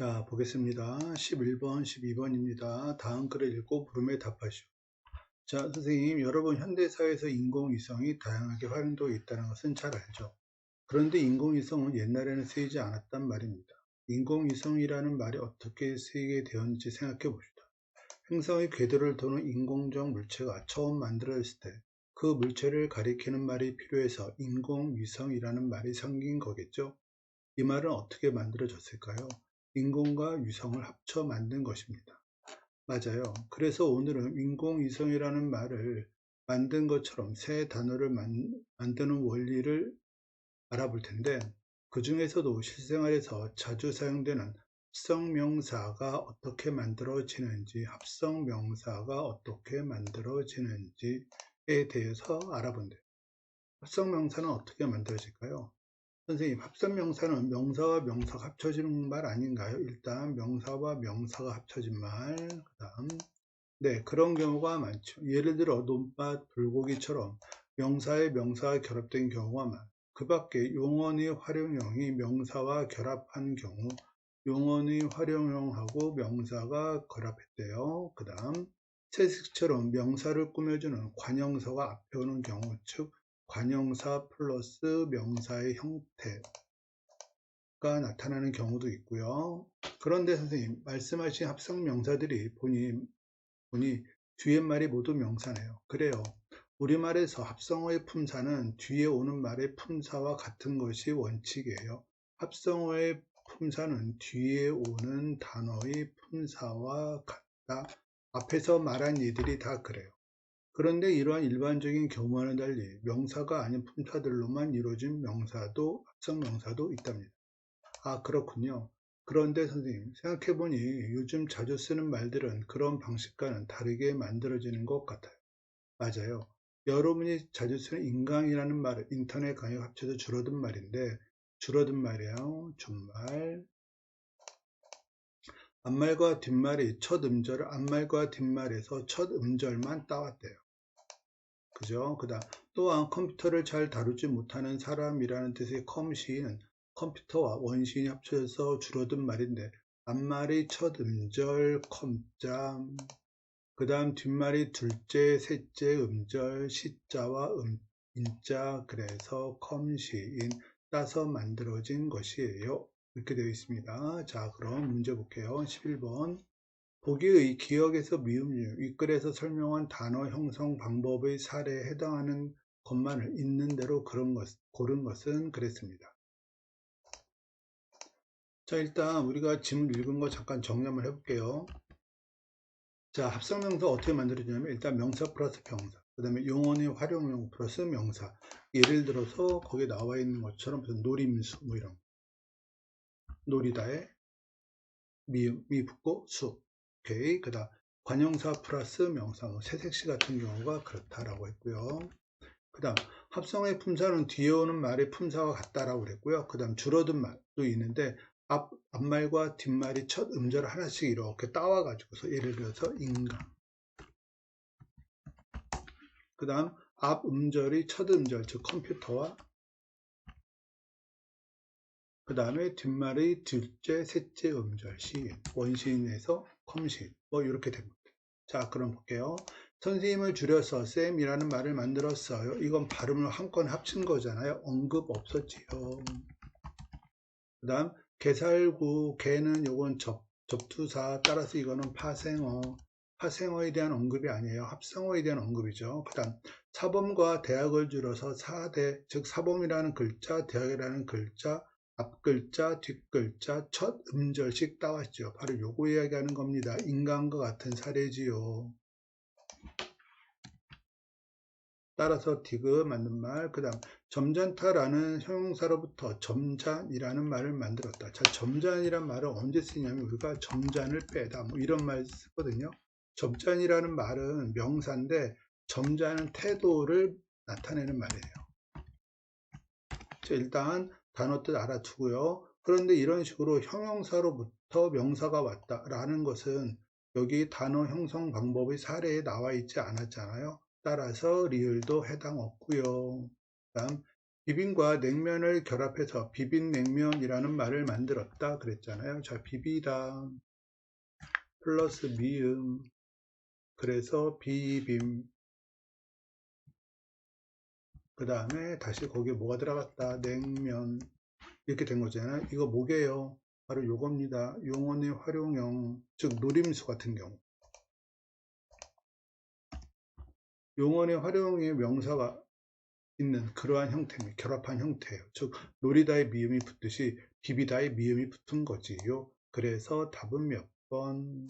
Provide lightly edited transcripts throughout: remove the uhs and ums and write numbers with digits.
자, 보겠습니다. 11번, 12번입니다. 다음 글을 읽고 물음에 답하시오. 자, 선생님, 여러분 현대사회에서 인공위성이 다양하게 활용되고 있다는 것은 잘 알죠. 그런데 인공위성은 옛날에는 쓰이지 않았단 말입니다. 인공위성이라는 말이 어떻게 쓰이게 되었는지 생각해 봅시다. 행성의 궤도를 도는 인공적 물체가 처음 만들어졌을 때 그 물체를 가리키는 말이 필요해서 인공위성이라는 말이 생긴 거겠죠. 이 말은 어떻게 만들어졌을까요? 인공과 위성을 합쳐 만든 것입니다. 맞아요. 그래서 오늘은 인공위성이라는 말을 만든 것처럼 새 단어를 만드는 원리를 알아볼 텐데, 그 중에서도 실생활에서 자주 사용되는 합성명사가 어떻게 만들어지는지에 대해서 알아본대요. 합성명사는 어떻게 만들어질까요? 선생님, 합성명사는 명사와 명사가 합쳐지는 말 아닌가요? 일단 명사와 명사가 합쳐진 말, 그 다음 네, 그런 경우가 많죠. 예를 들어 논밭, 불고기처럼 명사에 명사가 결합된 경우가 많아요. 그 밖에 용언의 활용형이 명사와 결합한 경우, 용언의 활용형하고 명사가 결합했대요. 그 다음 채식처럼 명사를 꾸며주는 관형사가 앞에 오는 경우, 즉 관형사 플러스 명사의 형태가 나타나는 경우도 있고요. 그런데 선생님, 말씀하신 합성 명사들이 보니 뒤에 말이 모두 명사네요. 그래요. 우리말에서 합성어의 품사는 뒤에 오는 말의 품사와 같은 것이 원칙이에요. 합성어의 품사는 뒤에 오는 단어의 품사와 같다. 앞에서 말한 예들이 다 그래요. 그런데 이러한 일반적인 경우와는 달리 명사가 아닌 품사들로만 이루어진 합성명사도 있답니다. 아, 그렇군요. 그런데 선생님, 생각해보니 요즘 자주 쓰는 말들은 그런 방식과는 다르게 만들어지는 것 같아요. 맞아요. 여러분이 자주 쓰는 인강이라는 말은 인터넷 강의가 합쳐서 줄어든 말인데, 줄어든 말이에요. 준말. 앞말과 뒷말이 첫 음절을 앞말과 뒷말에서 첫 음절만 따왔대요. 그죠? 그 다음 또한 컴퓨터를 잘 다루지 못하는 사람이라는 뜻의 컴시는 컴퓨터와 원시인이 합쳐져서 줄어든 말인데 앞말이 첫 음절 컴자, 그 다음 뒷말이 둘째 셋째 음절 시자와 인자, 그래서 컴시인 따서 만들어진 것이에요. 이렇게 되어 있습니다. 자, 그럼 문제 볼게요. 11번. 보기의 기억에서 미음류, 윗글에서 설명한 단어 형성 방법의 사례에 해당하는 것만을 있는 대로 고른 것은 그랬습니다. 자, 일단 우리가 지문 읽은 거 잠깐 정리 한번 해볼게요. 자, 합성명사 어떻게 만들어지냐면 일단 명사 플러스 병사, 그 다음에 용언의 활용형 플러스 명사. 예를 들어서 거기에 나와 있는 것처럼 무슨 노림수 뭐 이런 놀이다에 미 붙고 수. 오케이. 그 다음 관형사 플러스 명사, 뭐 새색시 같은 경우가 그렇다라고 했고요. 그 다음 합성의 품사는 뒤에 오는 말의 품사와 같다라고 그랬고요. 그 다음 줄어든 말도 있는데 앞말과 뒷말이 첫 음절을 하나씩 이렇게 따와 가지고서 예를 들어서 인강, 그 다음 앞 음절이 첫 음절 즉 컴퓨터와 그 다음에 뒷말의 둘째 셋째 음절 시인, 원시인에서 컴시인, 뭐 이렇게 됩니다. 자, 그럼 볼게요. 선생님을 줄여서 쌤이라는 말을 만들었어요. 이건 발음을 한꺼번에 합친 거잖아요. 언급 없었지요. 그 다음 개살구, 개는 요건 접두사, 따라서 이거는 파생어에 대한 언급이 아니에요. 합성어에 대한 언급이죠. 그 다음 사범과 대학을 줄여서 사대, 즉 사범이라는 글자, 대학이라는 글자, 앞글자, 뒷글자, 첫 음절씩 따왔죠. 바로 요거 이야기하는 겁니다. 인간과 같은 사례지요. 따라서 디귿 맞는 말. 그 다음 점잖다라는 형용사로부터 점잔이라는 말을 만들었다. 자, 점잔이란 말은 언제 쓰냐면 우리가 점잔을 빼다 뭐 이런 말 쓰거든요. 점잔이라는 말은 명사인데 점잖은 태도를 나타내는 말이에요. 자, 일단 단어 뜻 알아두고요. 그런데 이런 식으로 형용사로부터 명사가 왔다라는 것은 여기 단어 형성 방법의 사례에 나와 있지 않았잖아요. 따라서 리을도 해당 없고요. 다음 비빔과 냉면을 결합해서 비빔냉면이라는 말을 만들었다 그랬잖아요. 자, 비비다 플러스 미음, 그래서 비빔, 그 다음에 다시 거기에 뭐가 들어갔다, 냉면, 이렇게 된 거잖아요. 이거 뭐게요? 바로 요겁니다. 용언의 활용형, 즉 노림수 같은 경우. 용언의 활용의 명사가 있는 그러한 형태입니다. 결합한 형태예요. 즉 노리다의 미음이 붙듯이 비비다의 미음이 붙은 거지요. 그래서 답은 몇 번?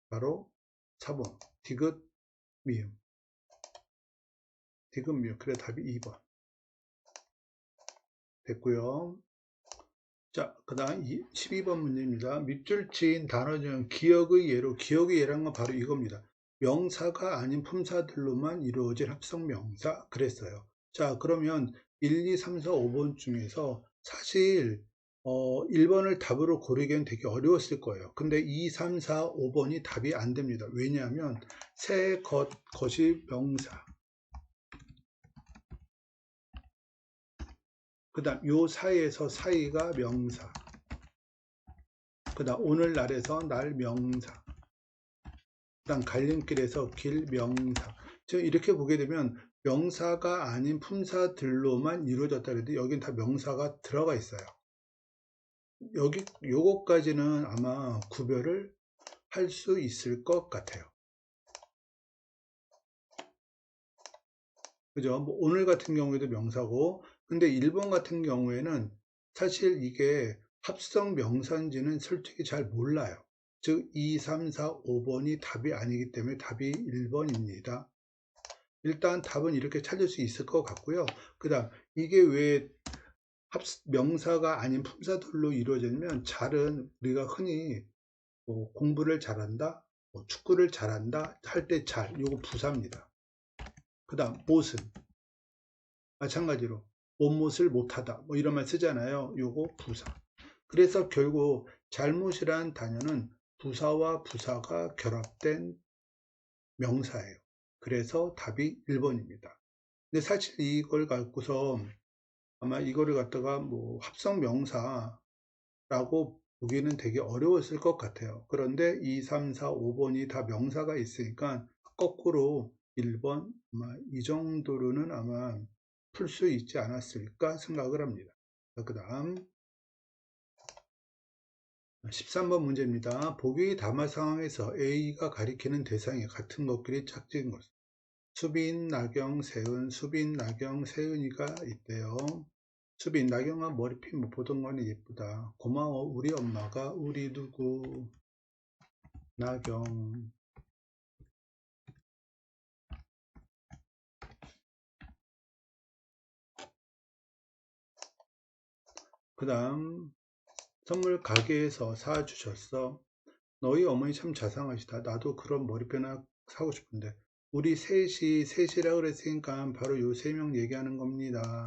바로 4번 디귿 미음. 디귿 미음. 그래 답이 2번 됐고요. 자, 그 다음 12번 문제입니다. 밑줄 친 단어 중 기억의 예로, 기억의 예라는 건 바로 이겁니다. 명사가 아닌 품사들로만 이루어진 합성명사 그랬어요. 자, 그러면 1, 2, 3, 4, 5번 중에서 사실 1번을 답으로 고르기엔 되게 어려웠을 거예요. 근데 2, 3, 4, 5번이 답이 안 됩니다. 왜냐하면 새 것이 명사, 그 다음 요 사이에서 사이가 명사, 그 다음 오늘날에서 날 명사, 그 다음 갈림길에서 길 명사. 즉 이렇게 보게 되면 명사가 아닌 품사들로만 이루어졌다 그랬는데 여긴 다 명사가 들어가 있어요. 여기 요거까지는 아마 구별을 할 수 있을 것 같아요. 그죠? 뭐 오늘 같은 경우에도 명사고, 근데 1번 같은 경우에는 사실 이게 합성 명사인지는 솔직히 잘 몰라요. 즉 2, 3, 4, 5번이 답이 아니기 때문에 답이 1번입니다. 일단 답은 이렇게 찾을 수 있을 것 같고요. 그 다음 이게 왜 명사가 아닌 품사들로 이루어지면 잘은 우리가 흔히 뭐 공부를 잘한다, 뭐 축구를 잘한다 할 때 잘, 요거 부사입니다. 그 다음 못은 마찬가지로 못을 못하다 뭐 이런 말 쓰잖아요. 요거 부사. 그래서 결국 잘못이란 단어는 부사와 부사가 결합된 명사예요. 그래서 답이 1번입니다. 근데 사실 이걸 갖고서 아마 이거를 갖다가 뭐 합성 명사라고 보기는 되게 어려웠을 것 같아요. 그런데 2, 3, 4, 5번이 다 명사가 있으니까 거꾸로 1번 아마 이 정도로는 아마 풀 수 있지 않았을까 생각을 합니다. 그 다음 13번 문제입니다. 보기 담화 상황에서 A가 가리키는 대상이 같은 것끼리 짝지은 것. 수빈, 나경, 세은, 수빈, 나경, 세은이가 있대요. 수빈, 나경아 머리핀 못 보던 거니 예쁘다. 고마워 우리 엄마가. 우리 누구? 나경. 그 다음 선물 가게에서 사주셨어. 너희 어머니 참 자상하시다. 나도 그런 머리핀 하나 사고 싶은데. 우리 셋이라 그랬으니까 바로 요 3명 얘기하는 겁니다.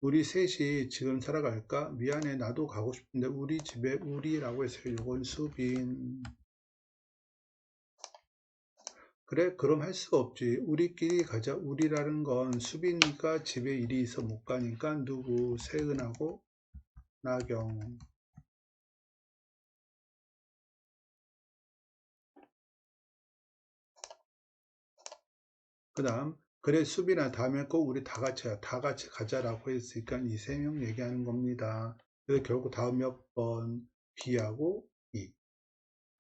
우리 셋이 지금 살아갈까? 미안해 나도 가고 싶은데 우리 집에 우리라고 했어요. 요건 수빈. 그래 그럼 할 수가 없지. 우리끼리 가자. 우리라는 건 수빈이가 집에 일이 있어 못 가니까 누구? 세은하고 나경. 그 다음 그래 수빈아 다음에 꼭 우리 다 같이 가자라고 했으니까 이 3명 얘기하는 겁니다. 그래서 결국 다음 몇 번? B하고 E.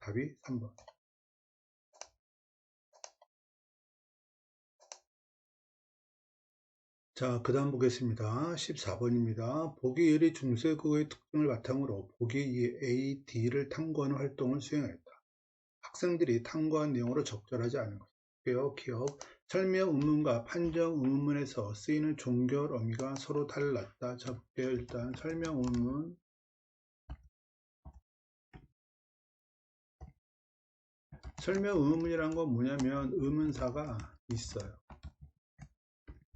답이 3번. 자, 그 다음 보겠습니다. 14번입니다. 보기 1이 중세국어의 특징을 바탕으로 보기 2의 A, D를 탐구하는 활동을 수행했다. 학생들이 탐구한 내용으로 적절하지 않은 것. 기억. 설명 의문과 판정 의문에서 쓰이는 종결 어미가 서로 달랐다. 자, 볼게요. 일단 설명 의문. 설명 의문이란 건 뭐냐면 의문사가 있어요.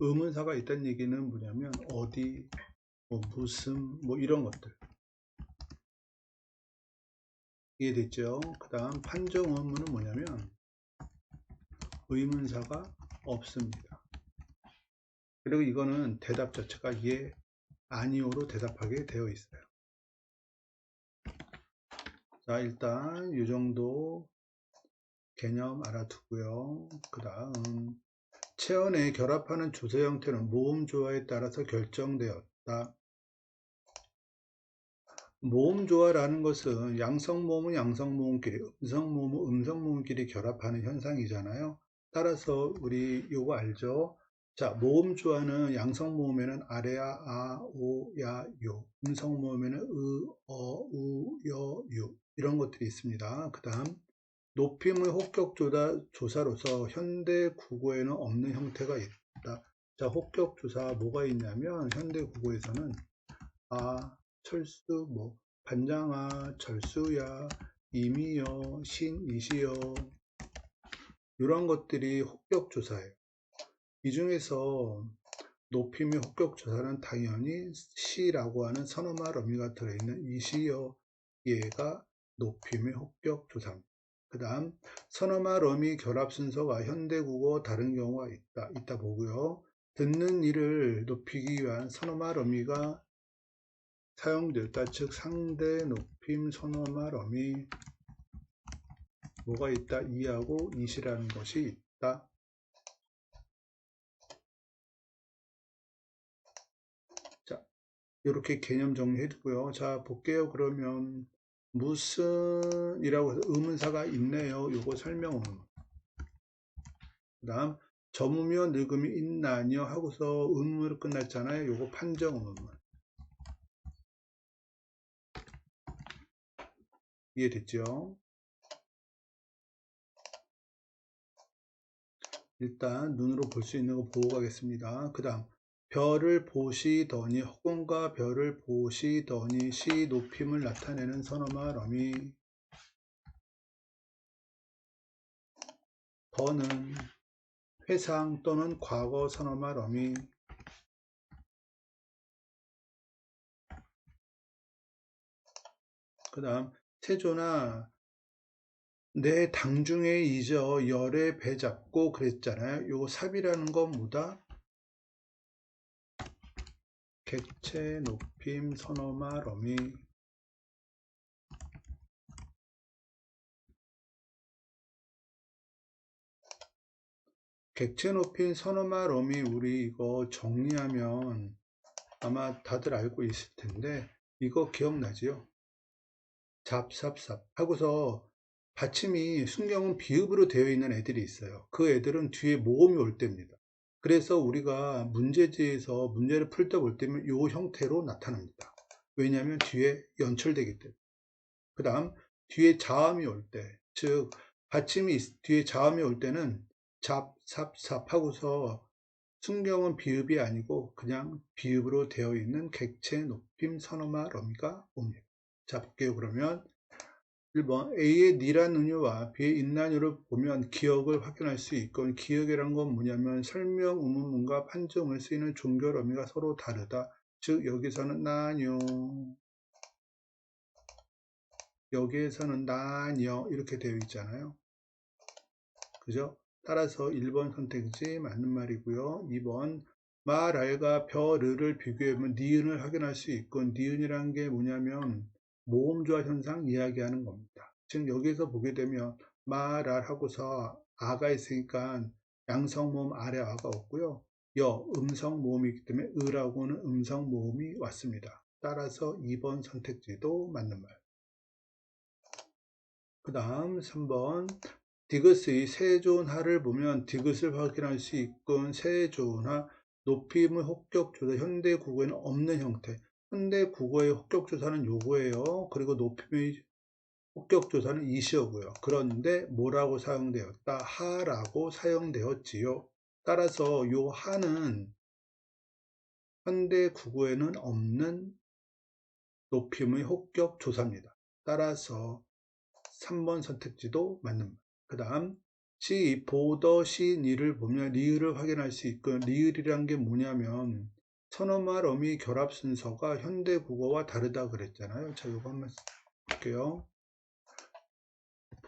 의문사가 있다는 얘기는 뭐냐면 어디, 뭐 무슨, 뭐 이런 것들. 이해됐죠? 그 다음 판정 의문은 뭐냐면 의문사가 없습니다. 그리고 이거는 대답 자체가 예, 아니오로 대답하게 되어 있어요. 자, 일단 이 정도 개념 알아두고요. 그 다음 체온에 결합하는 주소 형태는 모음 조화에 따라서 결정되었다. 모음 조화라는 것은 양성모음은 양성모음끼리, 음성모음은 음성모음끼리 결합하는 현상이잖아요. 따라서 우리 요거 알죠? 자, 모음 조화는 양성모음에는 아래야, 아, 오, 야, 요. 음성모음에는 으, 어, 우, 여, 유. 이런 것들이 있습니다. 그 다음 높임의 혹격조사로서 현대 국어에는 없는 형태가 있다. 자, 혹격조사 뭐가 있냐면 현대 국어에서는 아, 철수, 뭐 반장아, 철수야, 이미여, 신이시여 이런 것들이 혹격조사예요. 이 중에서 높임의 혹격조사는 당연히 시라고 하는 선어말 어미가 들어있는 이시여 얘가 높임의 혹격조사입니다. 그 다음 선어말 어미 결합 순서가 현대국어 다른 경우가 있다 보고요. 듣는 이를 높이기 위한 선어말 어미가 사용되었다. 즉 상대 높임 선어말 어미 뭐가 있다? 이하고 이시라는 것이 있다. 자, 이렇게 개념 정리해 두고요. 자, 볼게요. 그러면 무슨 이라고 해서 의문사가 있네요. 요거 설명 의문. 그 다음 점으며 늙음이 있나니요 하고서 의문으로 끝났잖아요. 요거 판정 의문. 이해됐죠? 일단 눈으로 볼 수 있는 거 보고 가겠습니다. 그 다음 별을 보시더니 허공과 별을 보시더니 시 높임을 나타내는 선어말 어미 더는 회상 또는 과거 선어말 어미 그 다음 태조나 내 당중에 잊어 열에 배 잡고 그랬잖아요. 요 삽이라는 건 뭐다? 객체 높임 선어말 어미 객체 높임 선어말 어미 우리 이거 정리하면 아마 다들 알고 있을 텐데 이거 기억나지요? 잡삽삽 하고서 받침이 순경은 비읍으로 되어 있는 애들이 있어요. 그 애들은 뒤에 모음이 올 때입니다. 그래서 우리가 문제지에서 문제를 풀 때 볼 때면 이 형태로 나타납니다. 왜냐하면 뒤에 연출되기 때문에. 그 다음 뒤에 자음이 올 때, 즉 받침이 뒤에 자음이 올 때는 잡, 삽, 삽 하고서 순경은 비읍이 아니고 그냥 비읍으로 되어 있는 객체 높임 선어말 어미가 옵니다. 자, 볼게요. 그러면 1번 A의 니란 은유와 B의 인난유를 보면 기억을 확인할 수 있고 기억이란 건 뭐냐면 설명 의문문과 판정을 쓰이는 종결 어미가 서로 다르다. 즉 여기서는 나뇨 여기에서는 나녀 이렇게 되어 있잖아요. 그죠? 따라서 1번 선택지 맞는 말이고요. 2번 말알과 벼르를 비교해보면 니은을 확인할 수 있고 니은이라는 게 뭐냐면 모음조화 현상 이야기하는 겁니다. 즉 여기서 보게 되면 말알 하고서 아가 있으니까 양성모음 아래 아가 없고요. 여 음성모음이기 때문에 으라고는 음성모음이 왔습니다. 따라서 2번 선택지도 맞는 말. 그 다음 3번 디귿의 세존하를 보면 디귿을 확인할 수 있건 세존하 높임의 혹격조사 현대 국어에는 없는 형태 현대 국어의 혹격조사는 요거예요. 그리고 높임의 혹격조사는 이시어고요. 그런데 뭐라고 사용되었다? 하라고 사용되었지요. 따라서 요 하는 현대 국어에는 없는 높임의 혹격조사입니다. 따라서 3번 선택지도 맞는 말. 그 다음 시, 보더, 시, 니를 보면 리을을 확인할 수 있고 리을이란 게 뭐냐면 선어말 어미 결합 순서가 현대 국어와 다르다 그랬잖아요. 자, 이거 한번 볼게요.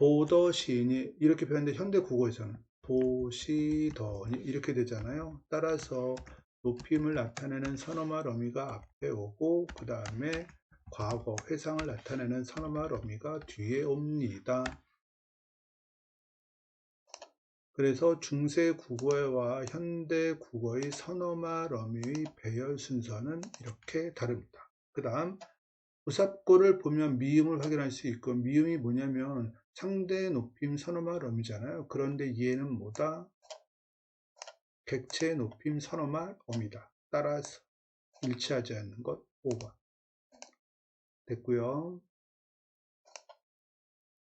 보더시니 이렇게 표현되는데 현대 국어에서는 보시더니 이렇게 되잖아요. 따라서 높임을 나타내는 선어말 어미가 앞에 오고 그 다음에 과거 회상을 나타내는 선어말 어미가 뒤에 옵니다. 그래서 중세 국어와 현대 국어의 선어말 어미의 배열 순서는 이렇게 다릅니다. 그 다음 부사구를 보면 미음을 확인할 수 있고, 미음이 뭐냐면 상대 높임 선어말 어미잖아요. 그런데 얘는 뭐다? 객체 높임 선어말 어미다. 따라서 일치하지 않는 것 5번 됐고요.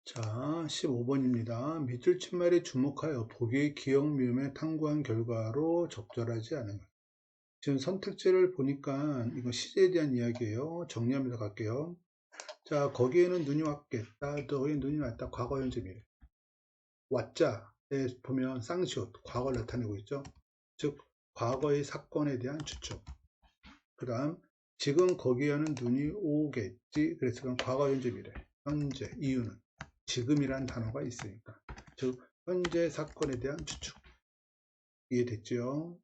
자, 15번입니다. 밑줄 친 말에 주목하여 보기의 기억 미음에 탐구한 결과로 적절하지 않은 것. 지금 선택지를 보니까 이거 시제에 대한 이야기예요. 정리하면서 갈게요. 자, 거기에는 눈이 왔겠다. 거기에 눈이 왔다. 과거, 현재, 미래. 왔자에 보면 쌍시옷, 과거를 나타내고 있죠. 즉, 과거의 사건에 대한 추측. 그 다음, 지금 거기에는 눈이 오겠지. 그래서 그럼 과거, 현재, 미래. 현재, 이유는 지금이란 단어가 있으니까. 즉, 현재 사건에 대한 추측. 이해됐죠?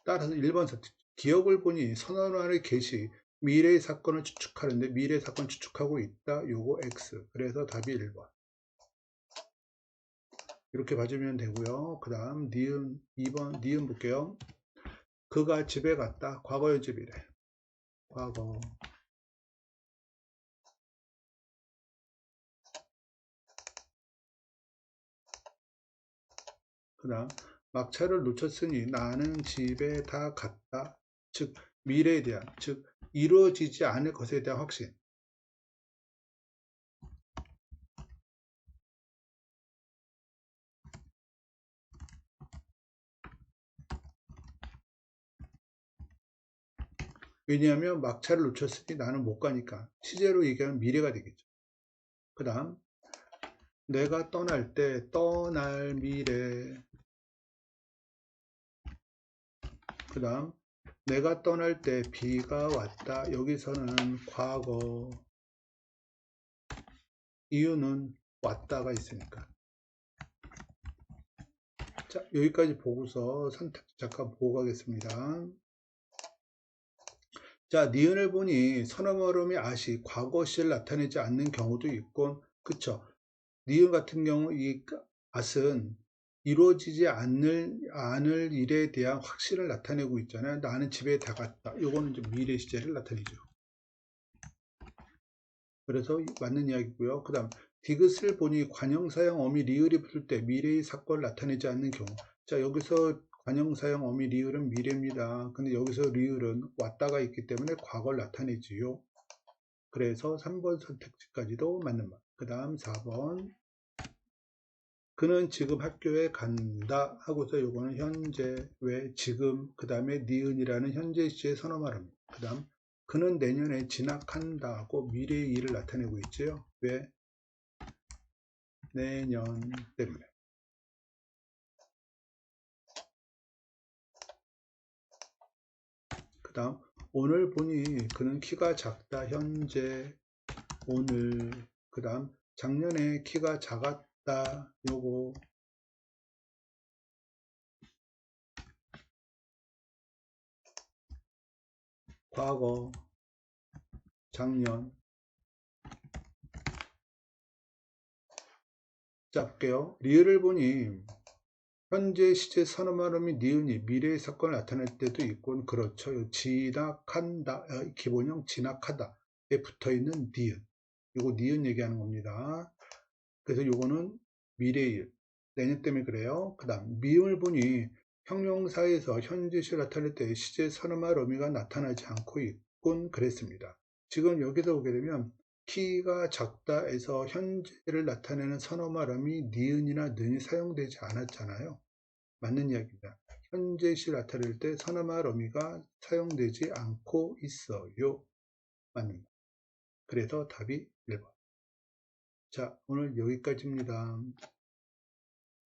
따라서 1번 선택. 기억을 보니 선언안의 개시, 미래의 사건을 추측하는데 미래의 사건 추측하고 있다. 요거 X. 그래서 답이 1번. 이렇게 봐주면 되고요. 그 다음 니은 2번 니은 볼게요. 그가 집에 갔다. 과거 현재 미래. 과거. 그 다음 막차를 놓쳤으니 나는 집에 다 갔다. 즉 미래에 대한, 즉 이루어지지 않을 것에 대한 확신. 왜냐하면 막차를 놓쳤으니 나는 못 가니까 시제로 얘기하면 미래가 되겠죠. 그 다음 내가 떠날 때 떠날 미래. 그 다음 내가 떠날 때 비가 왔다. 여기서는 과거. 이유는 왔다가 있으니까. 자, 여기까지 보고서 선택지 잠깐 보고 가겠습니다. 자, 니은을 보니 선어머름이 아시 과거시를 나타내지 않는 경우도 있고, 그쵸? 니은 같은 경우 이 앗은 이루어지지 않을 일에 대한 확신을 나타내고 있잖아요. 나는 집에 다 갔다. 요거는 이제 미래 시제를 나타내죠. 그래서 맞는 이야기고요. 그 다음 디귿을 보니 관형사형 어미 리을이 붙을 때 미래의 사건을 나타내지 않는 경우. 자, 여기서 관형사형 어미 리을은 미래입니다. 근데 여기서 리을은 왔다가 있기 때문에 과거를 나타내지요. 그래서 3번 선택지까지도 맞는 말. 그 다음 4번 그는 지금 학교에 간다 하고서 요거는 현재, 왜 지금, 그 다음에 니은이라는 현재 시제 선어 말합니다. 그 다음 그는 내년에 진학한다 하고 미래의 일을 나타내고 있죠. 왜? 내년 때문에. 그 다음 오늘 보니 그는 키가 작다. 현재, 오늘. 그 다음 작년에 키가 작았다. 요거 과거, 작년. 자, 볼게요. 리을을 보니 현재 시제 선어 발음이 니은이 미래의 사건을 나타낼 때도 있고, 그렇죠. 진학한다, 기본형 진학하다에 붙어있는 니은. 요거 니은 얘기하는 겁니다. 그래서 요거는 미래일, 내년 때문에 그래요. 그 다음 미음을 보니 형용사에서 현재 시를 나타낼 때 시제 선어말 어미가 나타나지 않고 있곤 그랬습니다. 지금 여기서 보게 되면 키가 작다에서 현재를 나타내는 선어말 어미 니은이나 는이 사용되지 않았잖아요. 맞는 이야기입니다. 현재 시를 나타낼 때 선어말 어미가 사용되지 않고 있어요. 맞습니다. 그래서 답이 1번. 자, 오늘 여기까지입니다.